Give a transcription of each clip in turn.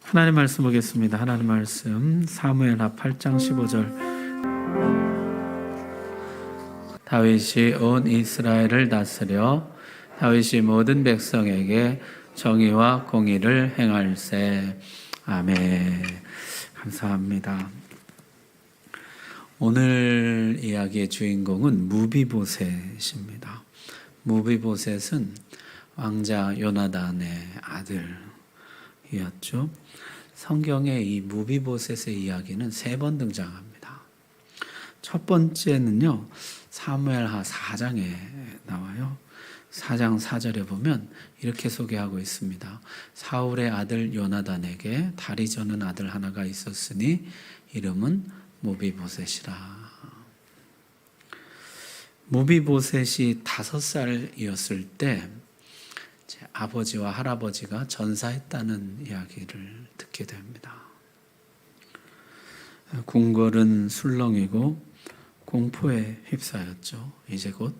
하나님 말씀 보겠습니다. 하나님 말씀 사무엘하 8장 15절. 다윗이 온 이스라엘을 다스려 다윗이 모든 백성에게 정의와 공의를 행할세. 아멘. 감사합니다. 오늘 이야기의 주인공은 무비보셋입니다. 무비보셋은 왕자 요나단의 아들이었죠. 성경에 이 무비보셋의 이야기는 3번 등장합니다. 첫 번째는요, 사무엘하 4장에 나와요. 4장 4절에 보면 이렇게 소개하고 있습니다. 사울의 아들 요나단에게 다리 저는 아들 하나가 있었으니 이름은 무비보셋이라. 무비보셋이 5살이었을 때 아버지와 할아버지가 전사했다는 이야기를 듣게 됩니다. 궁궐은 술렁이고 공포에 휩싸였죠. 이제 곧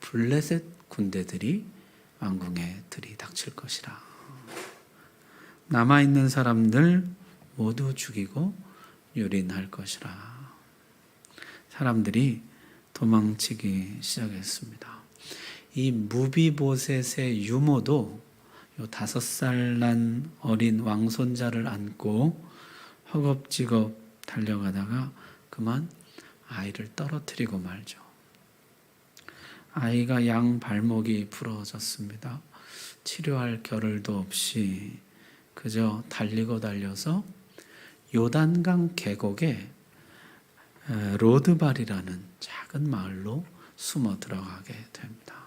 블레셋 군대들이 왕궁에 들이닥칠 것이라. 남아있는 사람들 모두 죽이고 유린할 것이라. 사람들이 도망치기 시작했습니다. 이 무비보셋의 유모도 요 5살 난 어린 왕손자를 안고 허겁지겁 달려가다가 그만 아이를 떨어뜨리고 말죠. 아이가 양 발목이 부러졌습니다. 치료할 겨를도 없이 그저 달리고 달려서 요단강 계곡에 로드발이라는 작은 마을로 숨어 들어가게 됩니다.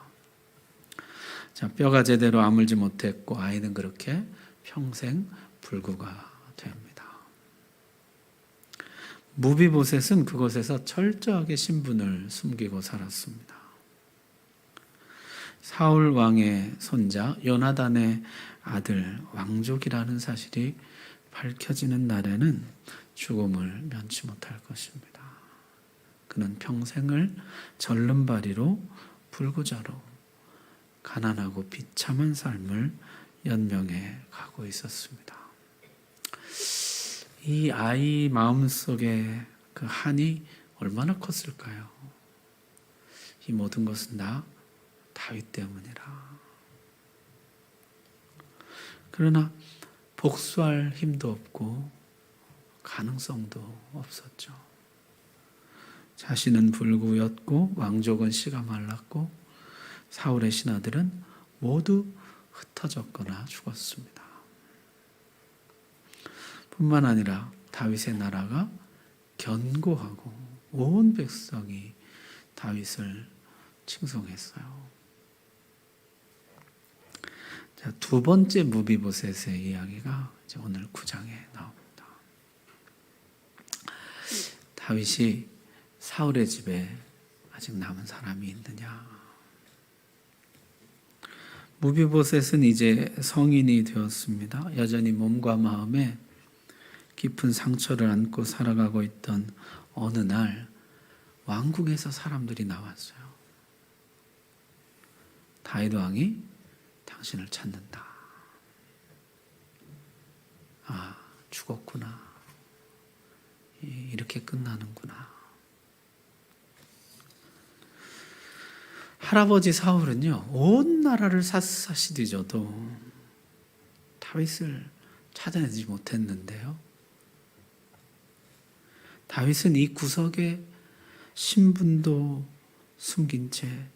자, 뼈가 제대로 아물지 못했고 아이는 그렇게 평생 불구가 됩니다. 무비보셋은 그곳에서 철저하게 신분을 숨기고 살았습니다. 사울 왕의 손자 요나단의 아들 왕족이라는 사실이 밝혀지는 날에는 죽음을 면치 못할 것입니다. 그는 평생을 절름발이로 불구자로 가난하고 비참한 삶을 연명해 가고 있었습니다. 이 아이 마음속에 그 한이 얼마나 컸을까요? 이 모든 것은 다 다윗 때문이라. 그러나 복수할 힘도 없고 가능성도 없었죠. 자신은 불구였고 왕족은 씨가 말랐고 사울의 신하들은 모두 흩어졌거나 죽었습니다. 뿐만 아니라 다윗의 나라가 견고하고 온 백성이 다윗을 칭송했어요. 자, 2번째 무비보셋의 이야기가 이제 오늘 9장에 나옵니다. 다윗이 사울의 집에 아직 남은 사람이 있느냐? 무비보셋은 이제 성인이 되었습니다. 여전히 몸과 마음에 깊은 상처를 안고 살아가고 있던 어느 날 왕궁에서 사람들이 나왔어요. 다윗 왕이 당신을 찾는다. 아, 죽었구나. 이렇게 끝나는구나. 할아버지 사울은요, 온 나라를 샅샅이 뒤져도 다윗을 찾아내지 못했는데요. 다윗은 이 구석에 신분도 숨긴 채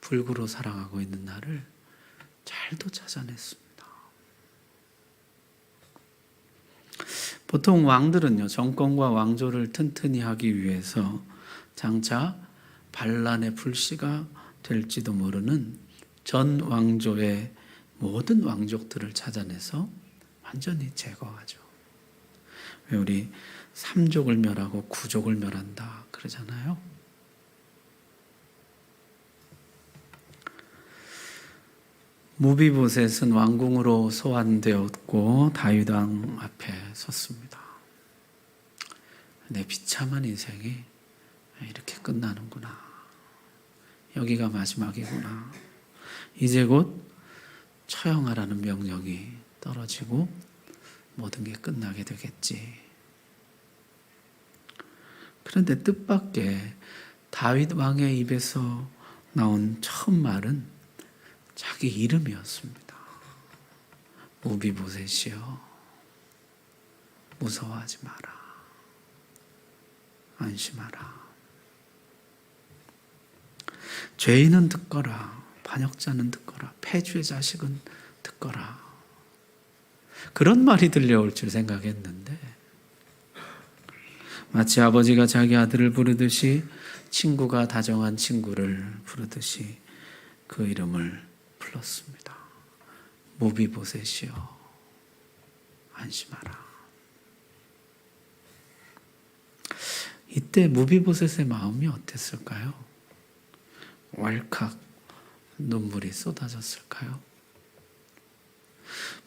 불구로 살아가고 있는 나를 잘도 찾아냈습니다. 보통 왕들은요, 정권과 왕조를 튼튼히 하기 위해서 장차 반란의 불씨가 될지도 모르는 전 왕조의 모든 왕족들을 찾아내서 완전히 제거하죠. 왜 우리 3족을 멸하고 9족을 멸한다 그러잖아요. 무비보셋은 왕궁으로 소환되었고 다윗 왕 앞에 섰습니다. 내 비참한 인생이 이렇게 끝나는구나. 여기가 마지막이구나. 이제 곧 처형하라는 명령이 떨어지고 모든 게 끝나게 되겠지. 그런데 뜻밖의 다윗 왕의 입에서 나온 처음 말은 자기 이름이었습니다. 무비보셋이여, 무서워하지 마라. 안심하라. 죄인은 듣거라. 반역자는 듣거라. 폐주의 자식은 듣거라. 그런 말이 들려올 줄 생각했는데 마치 아버지가 자기 아들을 부르듯이 친구가 다정한 친구를 부르듯이 그 이름을 불렀습니다. 무비보셋이여, 안심하라. 이때 무비보셋의 마음이 어땠을까요? 왈칵 눈물이 쏟아졌을까요?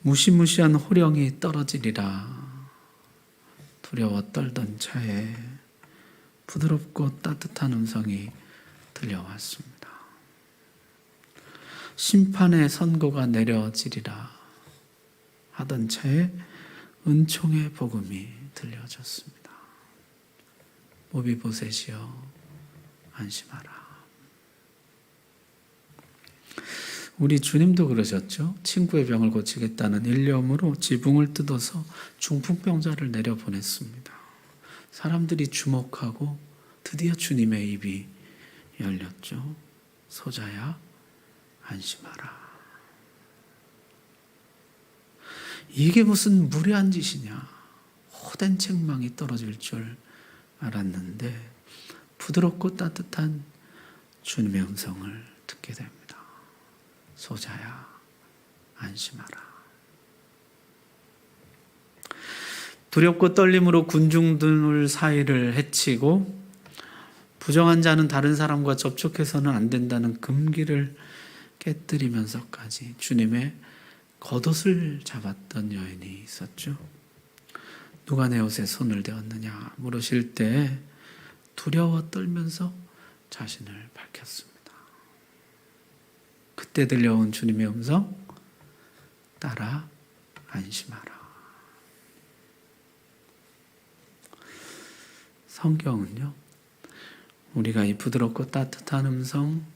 무시무시한 호령이 떨어지리라 두려워 떨던 차에 부드럽고 따뜻한 음성이 들려왔습니다. 심판의 선고가 내려지리라 하던 차에 은총의 복음이 들려졌습니다. 무비보셋이여, 안심하라. 우리 주님도 그러셨죠. 친구의 병을 고치겠다는 일념으로 지붕을 뜯어서 중풍병자를 내려보냈습니다. 사람들이 주목하고 드디어 주님의 입이 열렸죠. 소자야, 안심하라. 이게 무슨 무례한 짓이냐. 호된 책망이 떨어질 줄 알았는데 부드럽고 따뜻한 주님의 음성을 듣게 됩니다. 소자야, 안심하라. 두렵고 떨림으로 군중들 사이를 헤치고 부정한 자는 다른 사람과 접촉해서는 안 된다는 금기를 깨뜨리면서까지 주님의 겉옷을 잡았던 여인이 있었죠. 누가 내 옷에 손을 대었느냐 물으실 때 두려워 떨면서 자신을 밝혔습니다. 그때 들려온 주님의 음성, 따라 안심하라. 성경은요, 우리가 이 부드럽고 따뜻한 음성,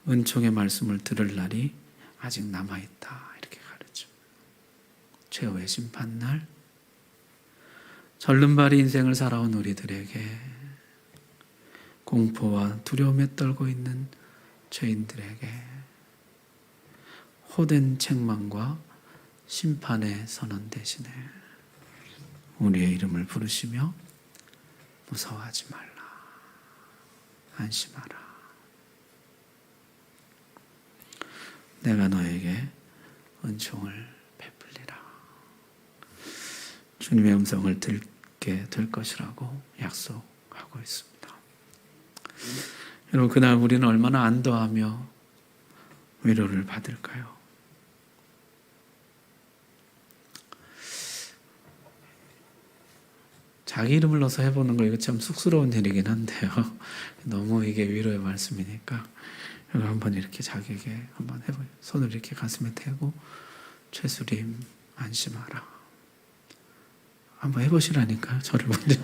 은총의 말씀을 들을 날이 아직 남아있다 이렇게 가르쳐. 최후의 심판날, 절름발이 인생을 살아온 우리들에게, 공포와 두려움에 떨고 있는 죄인들에게 호된 책망과 심판의 선언 대신에 우리의 이름을 부르시며 무서워하지 말라, 안심하라. 내가 너에게 은총을 베풀리라. 주님의 음성을 듣게 될 것이라고 약속하고 있습니다. 여러분, 그날 우리는 얼마나 안도하며 위로를 받을까요? 자기 이름을 넣어서 해보는 거 이거 참 쑥스러운 일이긴 한데요. 너무 이게 위로의 말씀이니까 여러분 한번 이렇게 자기에게 한번 해봐요. 손을 이렇게 가슴에 대고 최수림 안심하라. 한번 해보시라니까요. 저를 먼저.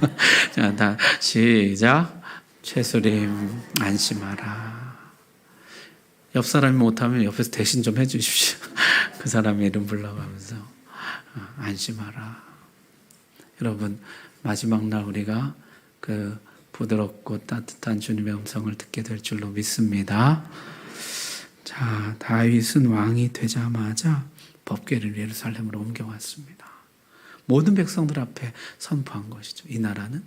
자, 다 시작. 최수림 안심하라. 옆 사람이 못하면 옆에서 대신 좀 해주십시오. 그 사람의 이름 불러가면서 안심하라. 여러분, 마지막 날 우리가 그 부드럽고 따뜻한 주님의 음성을 듣게 될 줄로 믿습니다. 자, 다윗은 왕이 되자마자 법궤를 예루살렘으로 옮겨왔습니다. 모든 백성들 앞에 선포한 것이죠. 이 나라는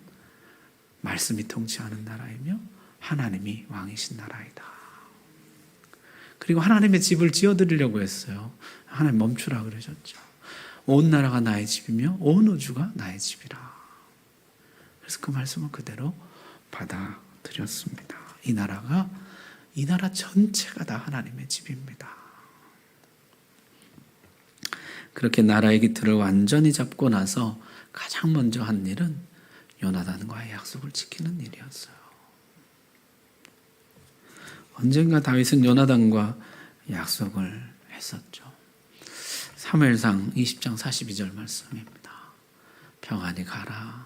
말씀이 통치하는 나라이며 하나님이 왕이신 나라이다. 그리고 하나님의 집을 지어드리려고 했어요. 하나님 멈추라 그러셨죠. 온 나라가 나의 집이며 온 우주가 나의 집이라. 그래서 그 말씀을 그대로 받아들였습니다. 이 나라 전체가 다 하나님의 집입니다. 그렇게 나라의 기틀을 완전히 잡고 나서 가장 먼저 한 일은 요나단과의 약속을 지키는 일이었어요. 언젠가 다윗은 요나단과 약속을 했었죠. 사무엘상 20장 42절 말씀입니다. 평안히 가라.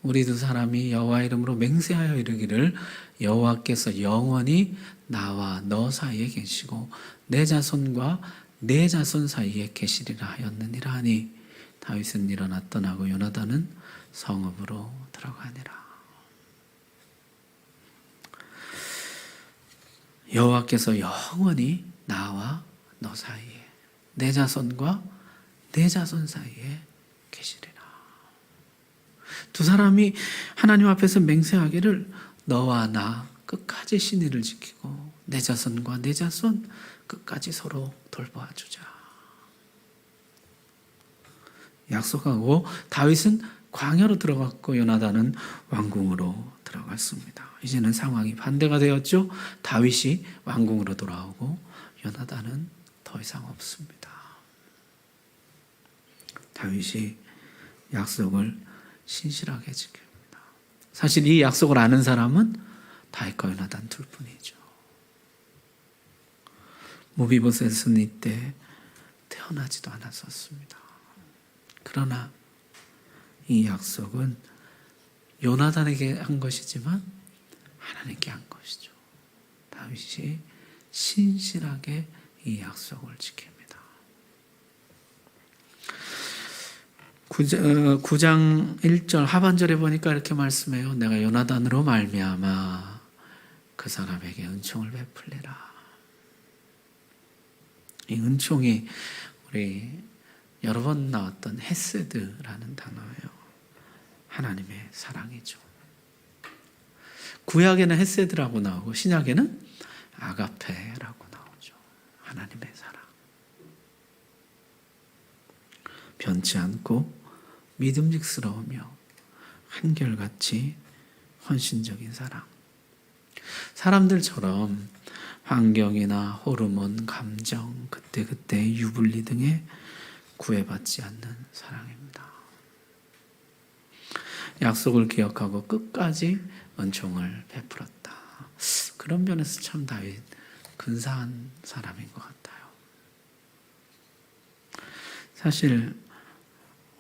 우리 두 사람이 여호와 이름으로 맹세하여 이르기를 여호와께서 영원히 나와 너 사이에 계시고 내 자손과 내 자손 사이에 계시리라 하였느니라 하니 다윗은 일어나 떠나고 요나단은 성읍으로 들어가니라. 여호와께서 영원히 나와 너 사이에 내 자손과 내 자손 사이에 계시리라. 두 사람이 하나님 앞에서 맹세하기를 너와 나 끝까지 신의를 지키고 내 자손과 내 자손 끝까지 서로 돌보아 주자. 약속하고 다윗은 광야로 들어갔고 요나단은 왕궁으로 들어갔습니다. 이제는 상황이 반대가 되었죠. 다윗이 왕궁으로 돌아오고 요나단은 더 이상 없습니다. 다윗이 약속을 신실하게 지킵니다. 사실 이 약속을 아는 사람은 다윗과 요나단 둘뿐이죠. 무비보셋은 이때 태어나지도 않았었습니다. 그러나 이 약속은 요나단에게 한 것이지만 하나님께 한 것이죠. 다윗이 신실하게 이 약속을 지킵니다. 9장 1절 하반절에 보니까 이렇게 말씀해요. 내가 요나단으로 말미암아 그 사람에게 은총을 베풀리라. 이 은총이 우리 여러 번 나왔던 헤세드라는 단어예요. 하나님의 사랑이죠. 구약에는 헤세드라고 나오고 신약에는 아가페라고 나오죠. 하나님의 사랑. 변치 않고 믿음직스러우며 한결같이 헌신적인 사랑. 사람들처럼 환경이나 호르몬, 감정, 그때그때 유불리 등에 구애받지 않는 사랑입니다. 약속을 기억하고 끝까지 은총을 베풀었다. 그런 면에서 참 다윗 근사한 사람인 것 같아요. 사실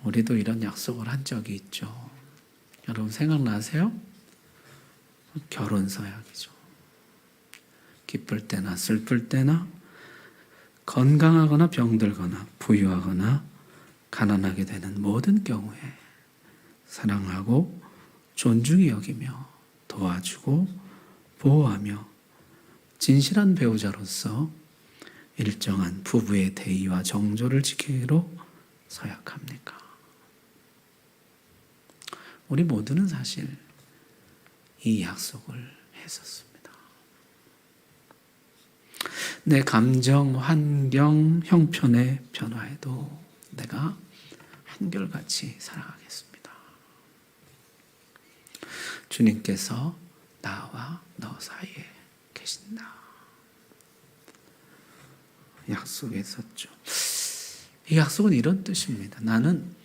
우리도 이런 약속을 한 적이 있죠. 여러분 생각나세요? 결혼 서약이죠. 기쁠 때나 슬플 때나 건강하거나 병들거나 부유하거나 가난하게 되는 모든 경우에 사랑하고 존중히 여기며 도와주고 보호하며 진실한 배우자로서 일정한 부부의 대의와 정조를 지키기로 서약합니까? 우리 모두는 사실 이 약속을 했었습니다. 내 감정, 환경, 형편의 변화에도 내가 한결같이 사랑하겠습니다. 주님께서 나와 너 사이에 계신다. 약속에 있었죠. 이 약속은 이런 뜻입니다. 나는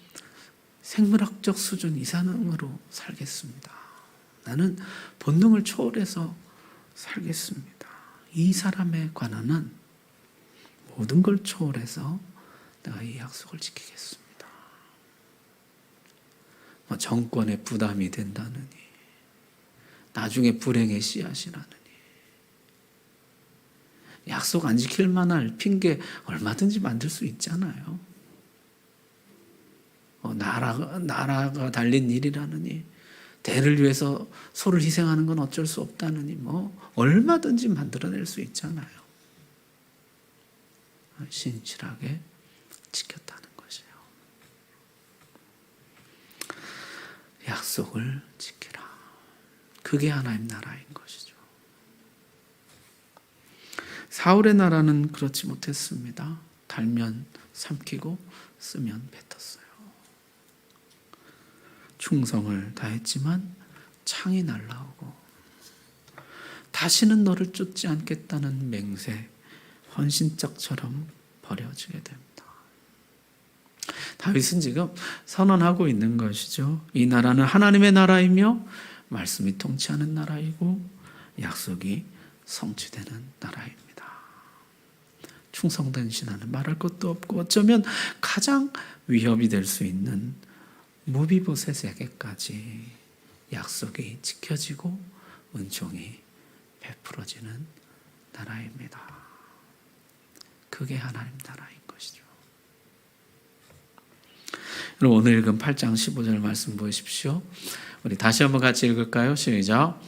생물학적 수준 이상으로 살겠습니다. 나는 본능을 초월해서 살겠습니다. 이 사람에 관한은 모든 걸 초월해서 내가 이 약속을 지키겠습니다. 정권에 부담이 된다느니, 나중에 불행의 씨앗이라느니, 약속 안 지킬 만한 핑계 얼마든지 만들 수 있잖아요. 나라가 달린 일이라느니, 대를 위해서 소를 희생하는 건 어쩔 수 없다느니, 얼마든지 만들어낼 수 있잖아요. 신실하게 지켰다는 것이에요. 약속을 지키라. 그게 하나님 나라인 것이죠. 사울의 나라는 그렇지 못했습니다. 달면 삼키고 쓰면 뱉었어요. 충성을 다했지만 창이 날라오고 다시는 너를 쫓지 않겠다는 맹세, 헌신짝처럼 버려지게 됩니다. 다윗은 지금 선언하고 있는 것이죠. 이 나라는 하나님의 나라이며 말씀이 통치하는 나라이고 약속이 성취되는 나라입니다. 충성된 신하는 말할 것도 없고 어쩌면 가장 위협이 될 수 있는 무비보셋에게까지 약속이 지켜지고 은총이 베풀어지는 나라입니다. 그게 하나님 나라인 것이죠. 여러분, 오늘 읽은 8장 15절 말씀 보십시오. 우리 다시 한번 같이 읽을까요? 시작.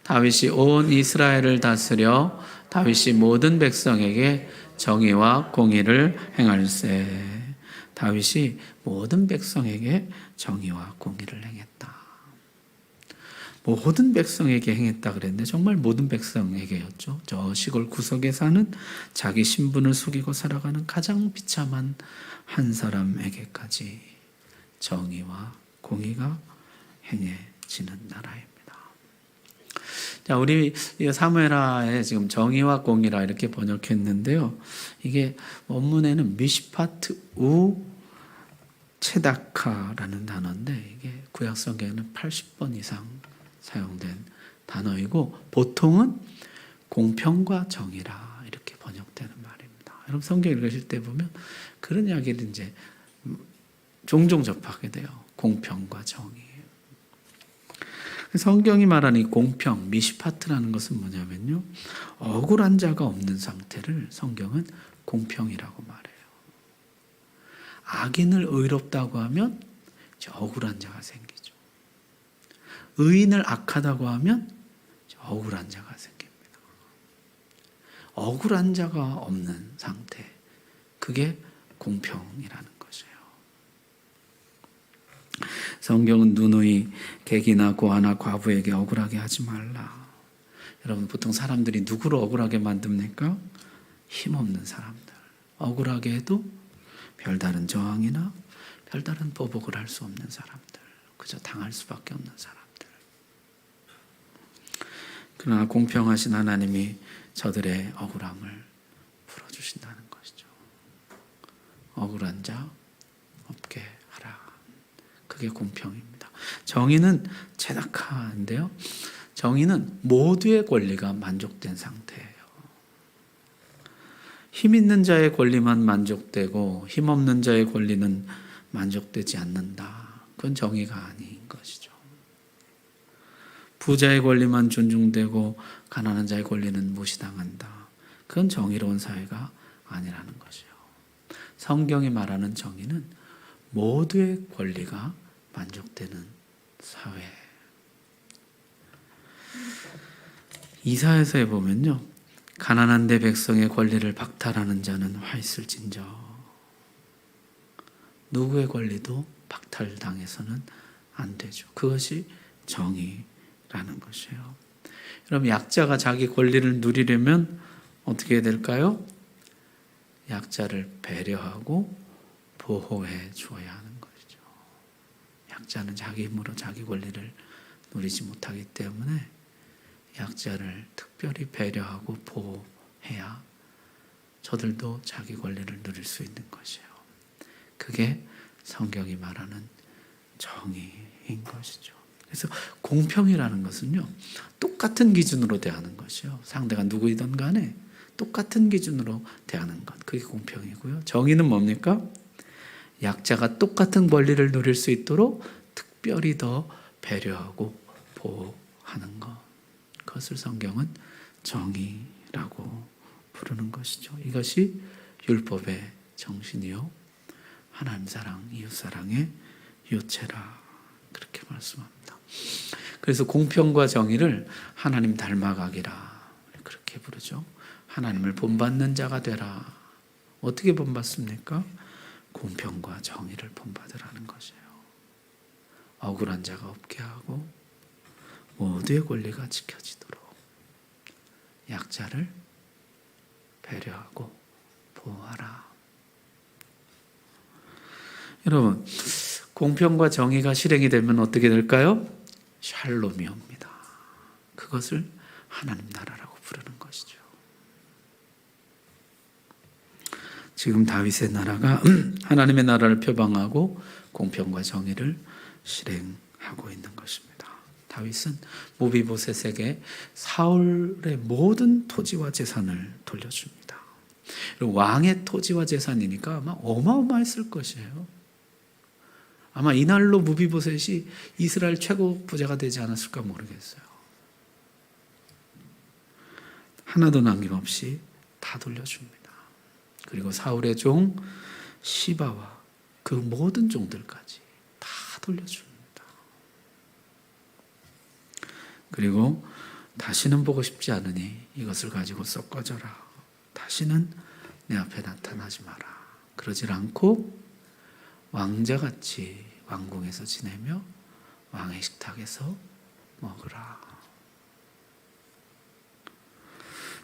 다윗이 온 이스라엘을 다스려 다윗이 모든 백성에게 정의와 공의를 행할세. 다윗이 모든 백성에게 정의와 공의를 행했다. 모든 백성에게 행했다 그랬는데 정말 모든 백성에게였죠. 저 시골 구석에 사는 자기 신분을 속이고 살아가는 가장 비참한 한 사람에게까지 정의와 공의가 행해지는 나라입니다. 자, 우리 사무엘하에 지금 정의와 공의라 이렇게 번역했는데요. 이게 원문에는 미시파트 우 체다카라는 단어인데 이게 구약 성경에는 80번 이상 사용된 단어이고 보통은 공평과 정의라 이렇게 번역되는 말입니다. 여러분 성경 읽으실 때 보면 그런 이야기를 이제 종종 접하게 돼요. 공평과 정의. 성경이 말하는 이 공평, 미시파트라는 것은 뭐냐면요. 억울한 자가 없는 상태를 성경은 공평이라고 말해요. 악인을 의롭다고 하면 억울한 자가 생기죠. 의인을 악하다고 하면 억울한 자가 생깁니다. 억울한 자가 없는 상태, 그게 공평이라는 것이에요. 성경은 누누이 객이나 고아나 과부에게 억울하게 하지 말라. 여러분 보통 사람들이 누구를 억울하게 만듭니까? 힘없는 사람들. 억울하게 해도 별다른 저항이나 별다른 보복을 할 수 없는 사람들. 그저 당할 수밖에 없는 사람들. 그러나 공평하신 하나님이 저들의 억울함을 풀어주신다는 것이죠. 억울한 자 없게 하라. 그게 공평입니다. 정의는 체다카인데요. 정의는 모두의 권리가 만족된 상태예요. 힘 있는 자의 권리만 만족되고 힘 없는 자의 권리는 만족되지 않는다. 그건 정의가 아닌 것이죠. 부자의 권리만 존중되고 가난한 자의 권리는 무시당한다. 그건 정의로운 사회가 아니라는 것이요. 성경이 말하는 정의는 모두의 권리가 만족되는 사회. 이사야서에 보면요. 가난한 내 백성의 권리를 박탈하는 자는 화 있을진저. 누구의 권리도 박탈당해서는 안 되죠. 그것이 정의라는 것이에요. 그럼 약자가 자기 권리를 누리려면 어떻게 해야 될까요? 약자를 배려하고 보호해 주어야 하는 것이죠. 약자는 자기 힘으로 자기 권리를 누리지 못하기 때문에 약자를 특별히 배려하고 보호해야 저들도 자기 권리를 누릴 수 있는 것이에요. 그게 성경이 말하는 정의인 것이죠. 그래서 공평이라는 것은요, 똑같은 기준으로 대하는 것이요. 상대가 누구이든 간에 똑같은 기준으로 대하는 것. 그게 공평이고요. 정의는 뭡니까? 약자가 똑같은 권리를 누릴 수 있도록 특별히 더 배려하고 보호하는 것. 그것을 성경은 정의라고 부르는 것이죠. 이것이 율법의 정신이요. 하나님 사랑, 이웃 사랑의 요체라. 그렇게 말씀합니다. 그래서 공평과 정의를 하나님 닮아가기라. 그렇게 부르죠. 하나님을 본받는 자가 되라. 어떻게 본받습니까? 공평과 정의를 본받으라는 것이에요. 억울한 자가 없게 하고 모두의 권리가 지켜지도록 약자를 배려하고 보호하라. 여러분, 공평과 정의가 실행이 되면 어떻게 될까요? 샬롬이 옵니다. 그것을 하나님 나라라고 부르는 것이죠. 지금 다윗의 나라가 하나님의 나라를 표방하고 공평과 정의를 실행하고 있는 것입니다. 다윗은 무비보셋에게 사울의 모든 토지와 재산을 돌려줍니다. 왕의 토지와 재산이니까 아마 어마어마했을 것이에요. 아마 이날로 무비보셋이 이스라엘 최고 부자가 되지 않았을까 모르겠어요. 하나도 남김없이 다 돌려줍니다. 그리고 사울의 종 시바와 그 모든 종들까지 다 돌려줍니다. 그리고 다시는 보고 싶지 않으니 이것을 가지고 썩 꺼져라. 다시는 내 앞에 나타나지 마라. 그러질 않고 왕자같이 왕궁에서 지내며 왕의 식탁에서 먹으라.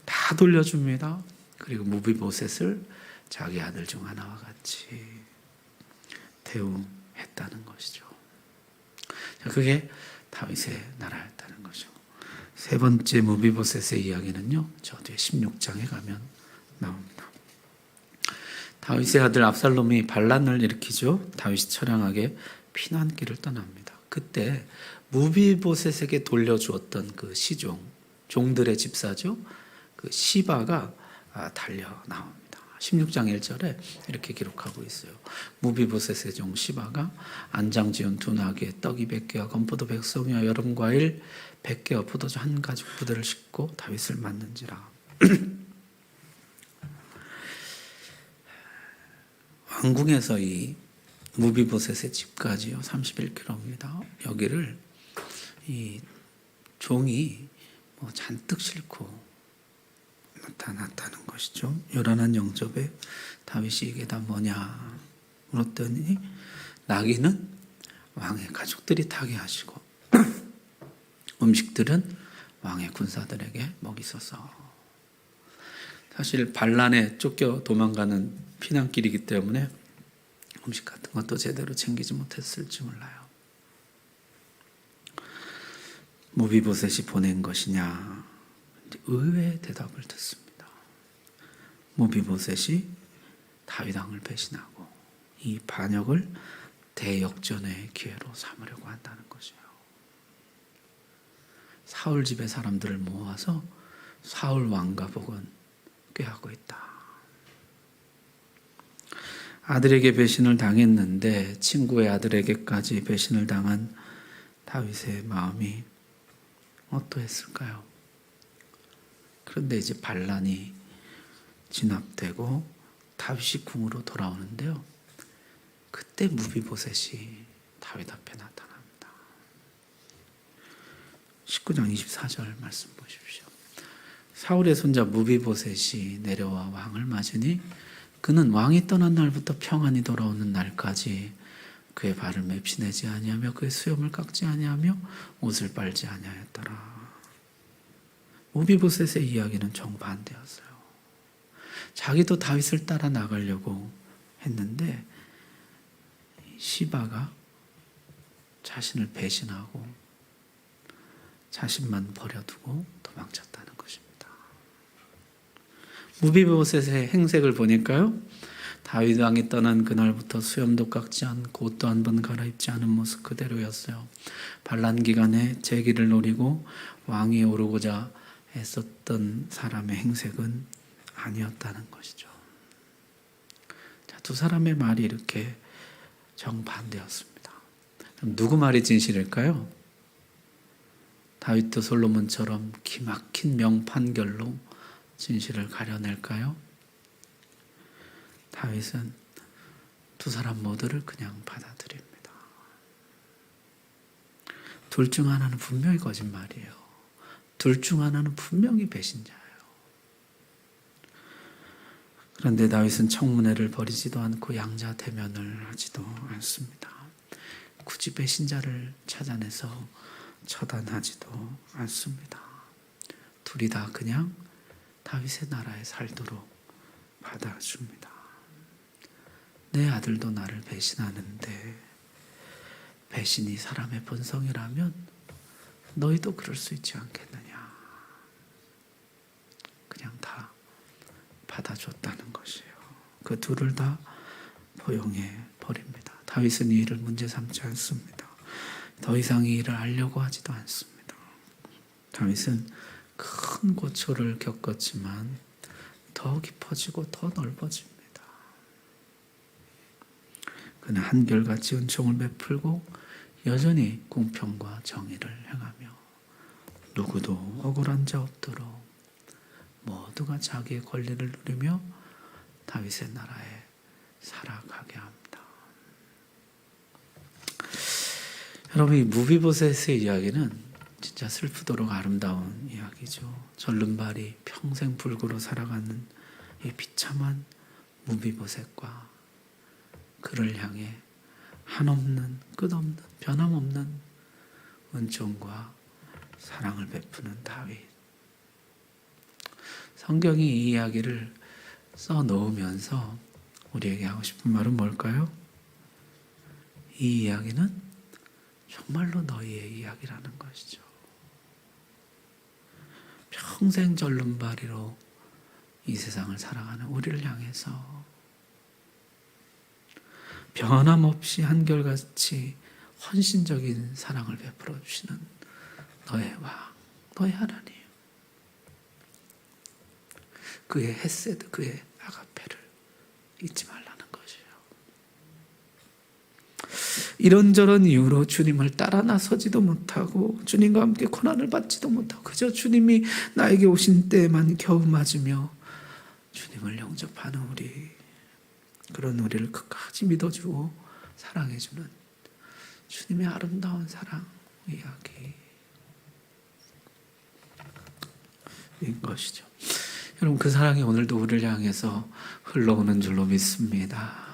다 돌려줍니다. 그리고 무비보셋을 자기 아들 중 하나와 같이 대우했다는 것이죠. 그게 다윗의 나라였다는 거죠. 세 번째 무비보셋의 이야기는요, 저 뒤에 16장에 가면 나옵니다. 다윗의 아들 압살롬이 반란을 일으키죠. 다윗이 처량하게 피난길을 떠납니다. 그때 무비보셋에게 돌려주었던 그 시종, 종들의 집사죠. 그 시바가 달려 나옵니다. 16장 1절에 이렇게 기록하고 있어요. 무비보셋의 종 시바가 안장 지은 두 나귀에 떡 200개와 건포도 100솜이와 여름과일 100개와 포도주 한 가죽 부대를 싣고 다윗을 맞는지라. 왕궁에서 이 무비보셋의 집까지요 31km입니다. 여기를 이 종이 잔뜩 싣고 나타났다는 것이죠. 요란한 영접에 다윗이 이게 다 뭐냐 물었더니 나귀는 왕의 가족들이 타게 하시고 음식들은 왕의 군사들에게 먹이소서. 사실 반란에 쫓겨 도망가는 피난길이기 때문에 음식 같은 것도 제대로 챙기지 못했을지 몰라요. 무비보셋이 보낸 것이냐? 의외의 대답을 듣습니다. 무비보셋이 다윗 왕을 배신하고 이 반역을 대역전의 기회로 삼으려고 한다는 것이에요. 사울 집의 사람들을 모아서 사울 왕과 복은 꾀하고 있다. 아들에게 배신을 당했는데 친구의 아들에게까지 배신을 당한 다윗의 마음이 어떠했을까요? 그런데 이제 반란이 진압되고 다윗이 궁으로 돌아오는데요. 그때 무비보셋이 다윗 앞에 나타납니다. 19장 24절 말씀 보십시오. 사울의 손자 무비보셋이 내려와 왕을 맞으니 그는 왕이 떠난 날부터 평안히 돌아오는 날까지 그의 발을 맵시내지 아니하며 그의 수염을 깎지 아니하며 옷을 빨지 아니하였더라. 무비보셋의 이야기는 정반대였어요. 자기도 다윗을 따라 나가려고 했는데 시바가 자신을 배신하고 자신만 버려두고 도망쳤다는 것입니다. 무비보셋의 행색을 보니까요, 다윗 왕이 떠난 그날부터 수염도 깎지 않고 옷도 한 번 갈아입지 않은 모습 그대로였어요. 반란 기간에 재기를 노리고 왕위에 오르고자 애썼던 사람의 행색은 아니었다는 것이죠. 자, 두 사람의 말이 이렇게 정반대였습니다. 그럼 누구 말이 진실일까요? 다윗도 솔로몬처럼 기막힌 명판결로 진실을 가려낼까요? 다윗은 두 사람 모두를 그냥 받아들입니다. 둘 중 하나는 분명히 거짓말이에요. 둘 중 하나는 분명히 배신자예요. 그런데 다윗은 청문회를 벌이지도 않고 양자 대면을 하지도 않습니다. 굳이 배신자를 찾아내서 처단하지도 않습니다. 둘이 다 그냥 다윗의 나라에 살도록 받아줍니다. 내 아들도 나를 배신하는데 배신이 사람의 본성이라면 너희도 그럴 수 있지 않겠느냐. 그냥 다 받아줬다는 것이에요. 그 둘을 다 포용해 버립니다. 다윗은 이 일을 문제 삼지 않습니다. 더 이상 이 일을 알려고 하지도 않습니다. 다윗은 큰 고초를 겪었지만 더 깊어지고 더 넓어집니다. 그는 한결같이 은총을 베풀고 여전히 공평과 정의를 행하며 누구도 억울한 자 없도록 모두가 자기의 권리를 누리며 다윗의 나라에 살아가게 합니다. 여러분, 이 무비보셋의 이야기는 진짜 슬프도록 아름다운 이야기죠. 절름발이 평생 불구로 살아가는 이 비참한 무비보셋과 그를 향해 한없는 끝없는 변함없는 은총과 사랑을 베푸는 다윗. 성경이 이 이야기를 써 놓으면서 우리에게 하고 싶은 말은 뭘까요? 이 이야기는 정말로 너희의 이야기라는 것이죠. 평생 절름발이로 이 세상을 살아가는 우리를 향해서 변함없이 한결같이 헌신적인 사랑을 베풀어 주시는 너의 왕, 너의 하나님, 그의 헤세드, 그의 아가페를 잊지 말라는 것이에요. 이런저런 이유로 주님을 따라 나서지도 못하고 주님과 함께 고난을 받지도 못하고 그저 주님이 나에게 오신 때에만 겨우 맞으며 주님을 영접하는 우리, 그런 우리를 끝까지 믿어주고 사랑해주는 주님의 아름다운 사랑 이야기인 것이죠. 여러분, 그 사랑이 오늘도 우리를 향해서 흘러오는 줄로 믿습니다.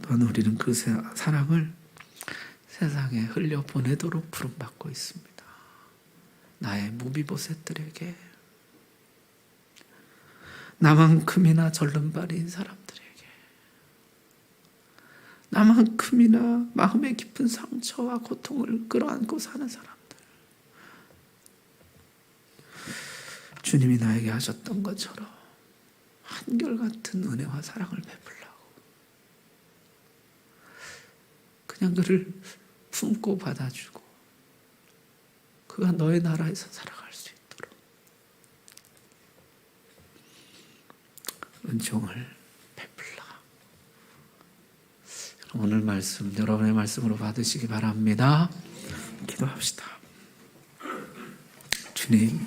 또한 우리는 그 사랑을 세상에 흘려보내도록 부름받고 있습니다. 나의 무비보셋들에게, 나만큼이나 절름발인 사람들에게, 나만큼이나 마음의 깊은 상처와 고통을 끌어안고 사는 사람들, 주님이 나에게 하셨던 것처럼 한결같은 은혜와 사랑을 베풀라고 그냥 그를 품고 받아주고 그가 너의 나라에서 살아갈 수 있도록 은총을 베풀라. 오늘 말씀 여러분의 말씀으로 받으시기 바랍니다. 기도합시다. 주님,